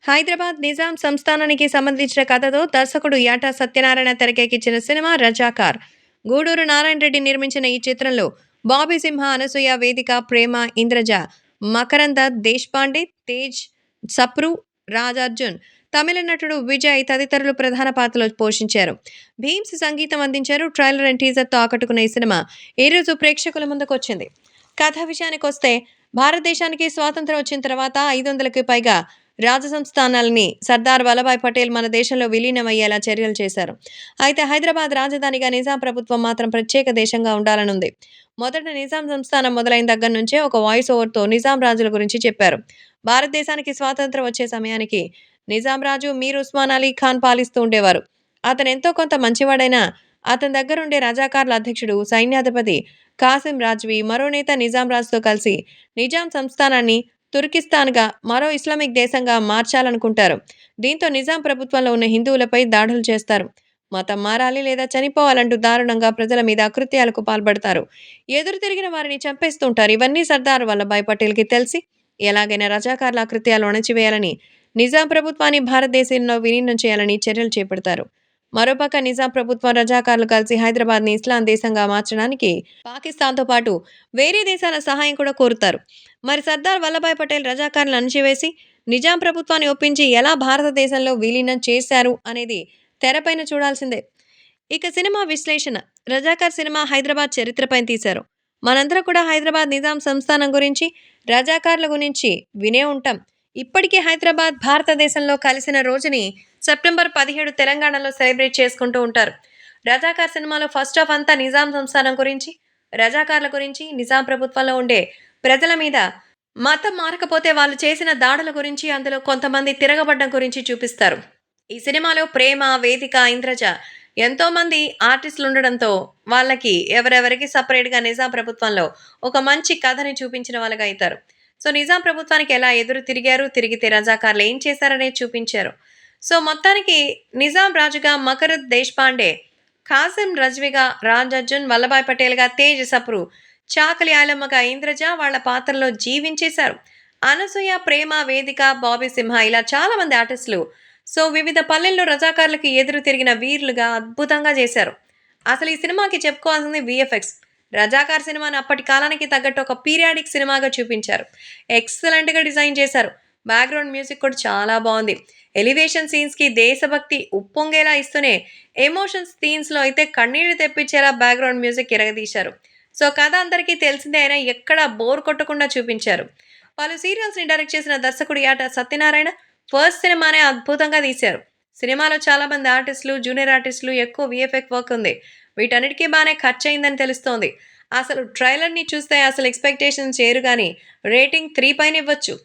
హైదరాబాద్ నిజాం సంస్థానానికి సంబంధించిన కథతో దర్శకుడు యాటా సత్యనారాయణ తెరకెక్కించిన సినిమా 'రజాకార్'. గూడూరు నారాయణ రెడ్డి నిర్మించిన ఈ చిత్రంలో బాబీ సింహ, అనసూయ, వేదిక, ప్రేమ, ఇంద్రజ, మకరంద దేశ్పాండే, తేజ్ సప్రు, రాజార్జున్, తమిళ నటుడు విజయ్ తదితరులు ప్రధాన పాత్రలు పోషించారు. భీమ్స్ సంగీతం అందించారు. ట్రైలర్ అండ్ టీజర్తో ఆకట్టుకున్న ఈ సినిమా ఈరోజు ప్రేక్షకుల ముందుకొచ్చింది. కథ విషయానికొస్తే, భారతదేశానికి స్వాతంత్ర్యం వచ్చిన తర్వాత 500కి పైగా రాజసంస్థానాల్ని సర్దార్ వల్లభాయ్ పటేల్ మన దేశంలో విలీనమయ్యేలా చర్యలు చేశారు. అయితే హైదరాబాద్ రాజధానిగా నిజాం ప్రభుత్వం మాత్రం ప్రత్యేక దేశంగా ఉండాలనుంది. మొదట నిజాం సంస్థానం మొదలైన దగ్గర నుంచే ఒక వాయిస్ ఓవర్తో నిజాం రాజుల గురించి చెప్పారు. భారతదేశానికి స్వాతంత్ర్యం వచ్చే సమయానికి నిజాం రాజు మీర్ ఉస్మాన్ అలీ ఖాన్ పాలిస్తూ ఉండేవారు. అతను ఎంతో కొంత మంచివాడైనా అతని దగ్గరుండే రజాకార్ల అధ్యక్షుడు సైన్యాధిపతి కాసిం రాజ్వీ మరో నేత నిజాం రాజుతో కలిసి నిజాం సంస్థానాన్ని తుర్కిస్తాన్గా, మరో ఇస్లామిక్ దేశంగా మార్చాలనుకుంటారు. దీంతో నిజాం ప్రభుత్వంలో ఉన్న హిందువులపై దాడులు చేస్తారు. మతం మారాలి లేదా చనిపోవాలంటూ దారుణంగా ప్రజల మీద అకృత్యాలకు పాల్పడతారు. ఎదురు తిరిగిన వారిని చంపేస్తుంటారు. ఇవన్నీ సర్దార్ వల్లభాయ్ పటేల్కి తెలిసి ఎలాగైనా రజాకార్ల అకృత్యాలు అణచివేయాలని, నిజాం ప్రభుత్వాన్ని భారతదేశంలో విలీనం చేయాలని చర్యలు చేపడతారు. మరోపక్క నిజాం ప్రభుత్వం, రజాకార్లు కలిసి హైదరాబాద్ని ఇస్లాం దేశంగా మార్చడానికి పాకిస్తాన్తో పాటు వేరే దేశాల సహాయం కూడా కోరుతారు. మరి సర్దార్ వల్లభాయ్ పటేల్ రజాకార్లను అణచివేసి నిజాం ప్రభుత్వాన్ని ఒప్పించి ఎలా భారతదేశంలో విలీనం చేశారు అనేది తెరపైన చూడాల్సిందే. ఇక సినిమా విశ్లేషణ. రజాకార్ సినిమా హైదరాబాద్ చరిత్రపైన తీశారు. మనందరం కూడా హైదరాబాద్ నిజాం సంస్థానం గురించి, రజాకార్ల గురించి వినే ఉంటాం. ఇప్పటికీ హైదరాబాద్ భారతదేశంలో కలిసిన రోజుని సెప్టెంబర్ 17 తెలంగాణలో సెలబ్రేట్ చేసుకుంటూ ఉంటారు. రజాకార్ సినిమాలో ఫస్ట్ హాఫ్ అంతా నిజాం సంస్థానం గురించి, రజాకార్ల గురించి, నిజాం ప్రభుత్వంలో ఉండే ప్రజల మీద మతం మారకపోతే వాళ్ళు చేసిన దాడుల గురించి, అందులో కొంతమంది తిరగబడ్డం గురించి చూపిస్తారు. ఈ సినిమాలో ప్రేమ, వేదిక, ఇంద్రజ ఎంతోమంది ఆర్టిస్టులు ఉండడంతో వాళ్ళకి ఎవరెవరికి సపరేట్గా నిజాం ప్రభుత్వంలో ఒక మంచి కథని చూపించిన వాళ్ళగా అవుతారు. సో నిజాం ప్రభుత్వానికి ఎలా ఎదురు తిరిగారు, తిరిగితే రజాకార్లు ఏం చేశారనేది చూపించారు. సో మొత్తానికి నిజాం రాజుగా మకరద్ దేశ్పాండే, ఖాసిం రజ్వీగా రాజార్జున్, వల్లభాయ్ పటేల్గా తేజ్ సప్రు, చాకలి ఐలమ్మగా ఇంద్రజ వాళ్ళ పాత్రలో జీవించేశారు. అనసూయ, ప్రేమ, వేదిక, బాబీ సింహ ఇలా చాలా మంది ఆర్టిస్టులు సో వివిధ పల్లెల్లో రజాకార్లకు ఎదురు తిరిగిన వీరులుగా అద్భుతంగా చేశారు. అసలు ఈ సినిమాకి చెప్పుకోవాల్సింది విఎఫ్ఎక్స్. రజాకార్ సినిమాని అప్పటి కాలానికి తగ్గట్టు ఒక పీరియాడిక్ సినిమాగా చూపించారు. ఎక్సలెంట్గా డిజైన్ చేశారు. బ్యాక్గ్రౌండ్ మ్యూజిక్ కూడా చాలా బాగుంది. ఎలివేషన్ సీన్స్కి దేశభక్తి ఉప్పొంగేలా ఇస్తూనే ఎమోషన్స్ సీన్స్లో అయితే కన్నీళ్లు తెప్పించేలా బ్యాక్గ్రౌండ్ మ్యూజిక్ ఎరగదీశారు. సో కథ అందరికీ తెలిసిందే అయినా ఎక్కడా బోర్ కొట్టకుండా చూపించారు. పలు సీరియల్స్ని డైరెక్ట్ చేసిన దర్శకుడు యాట సత్యనారాయణ ఫస్ట్ సినిమానే అద్భుతంగా తీశారు. సినిమాలో చాలా మంది ఆర్టిస్టులు, జూనియర్ ఆర్టిస్టులు, ఎక్కువ విఎఫ్ఎక్స్ వర్క్ ఉంది. వీటన్నిటికీ బాగానే ఖర్చు అయిందని తెలుస్తోంది. అసలు ట్రైలర్ని చూస్తే అసలు ఎక్స్పెక్టేషన్స్ చేరు కానీ రేటింగ్ 3 పైన ఇవ్వచ్చు.